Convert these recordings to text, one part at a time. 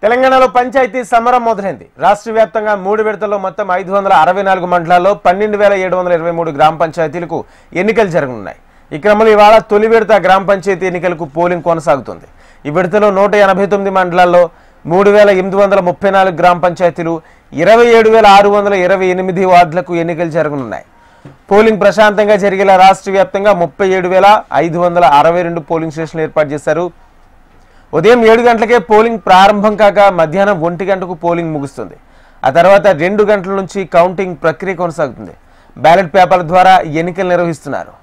తెలంగాణలో పంచాయతీ సమరం మొదలైంది. రాష్ట్ర వ్యాప్తంగా 3 విడతల్లో మొత్తం 564 మండలాల్లో 12723 గ్రామ పంచాయతీలకు ఎన్నికలు జరగనున్నాయి. ఈ క్రమంలో ఇవాళ తొలి విడత గ్రామ పంచాయతీ ఎన్నికలకు పోలింగ్ కొనసాగుతుంది. ఈ విడతలో 189 మండలాల్లో 3834 గ్రామ పంచాయతీలు 27628 వార్డులకు ఎన్నికలు జరగనున్నాయి. పోలింగ్ ప్రశాంతంగా జరిగేలా రాష్ట్ర వ్యాప్తంగా 37562 పోలింగ్ స్టేషన్లు ఏర్పాటు చేశారు. ఉదయం 7 గంటలకే పోలింగ్ ప్రారంభం కాగా మధ్యాహ్నం 1 గంటకు పోలింగ్ ముగుస్తుంది. ఆ తర్వాత 2 గంటల నుంచి కౌంటింగ్ ప్రక్రియ కొనసాగుతుంది. బ్యాలెట్ పేపర్ల ద్వారా ఎన్నికలు నిర్వహిస్తున్నారు.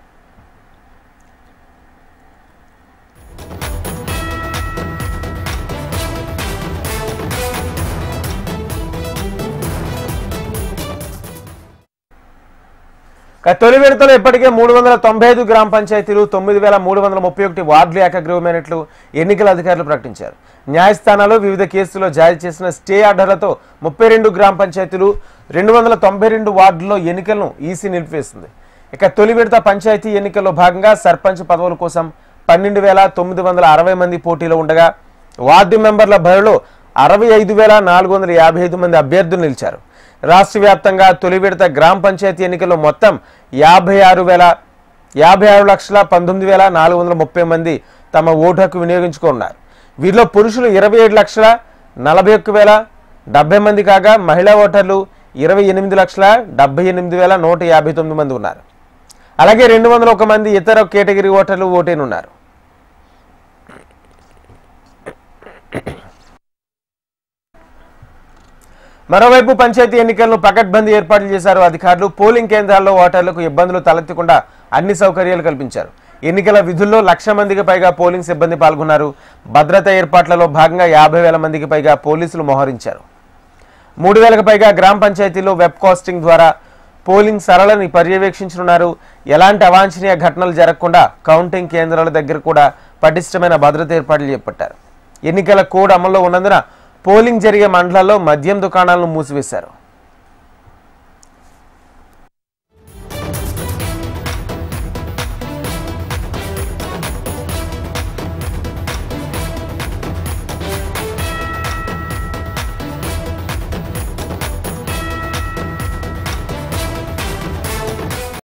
తొలి విడతలో ఇప్పటికే 395 గ్రామ పంచాయతీలు 9331 వార్డులు ఏకగ్రీవమైనట్లు ఎన్నికల అధికారులు ప్రకటించారు. న్యాయస్థానాలు వివిధ కేసుల్లో జారీ చేసిన స్టే ఆర్డర్లతో 32 గ్రామ పంచాయతీలు 292 వార్డుల్లో ఎన్నికలను ఈసీ నిలిపివేసింది. ఇక తొలి విడత పంచాయతీ ఎన్నికల్లో భాగంగా సర్పంచ్ పదవుల కోసం 12960 మంది పోటీలో ఉండగా వార్డు మెంబర్ల బరిలో 65455 మంది అభ్యర్థులు నిలిచారు. రాష్ట్ర వ్యాప్తంగా తొలి విడత గ్రామ పంచాయతీ ఎన్నికల్లో మొత్తం 56,19,430 మంది తమ ఓటు హక్కు వినియోగించుకున్నారు. వీరిలో పురుషులు 27,41,070 మంది కాగా మహిళా ఓటర్లు 28,78,159 మంది ఉన్నారు. అలాగే 201 మంది ఇతర కేటగిరీ ఓటర్లు ఓటేనున్నారు. మరోవైపు పంచాయతీ ఎన్నికలను పకడ్బందీ ఏర్పాట్లు చేశారు అధికారులు. పోలింగ్ కేంద్రాల్లో ఓటర్లకు ఇబ్బందులు తలెత్తకుండా అన్ని సౌకర్యాలు కల్పించారు. ఎన్నికల విధుల్లో 1,00,000 మందికి పైగా పోలింగ్ సిబ్బంది పాల్గొన్నారు. భద్రతా ఏర్పాట్లలో భాగంగా 50,000 మందికి పైగా పోలీసులు మోహరించారు. 3,000కి పైగా గ్రామ పంచాయతీల్లో వెబ్ కాస్టింగ్ ద్వారా పోలింగ్ సరళిని పర్యవేక్షించనున్నారు. ఎలాంటి అవాంఛనీయ ఘటనలు జరగకుండా కౌంటింగ్ కేంద్రాల దగ్గర కూడా పటిష్టమైన భద్రత ఏర్పాట్లు చేపట్టారు. ఎన్నికల కోడ్ అమల్లో ఉన్నందున పోలింగ్ జరిగే మండలాల్లో మద్యం దుకాణాలను మూసివేశారు.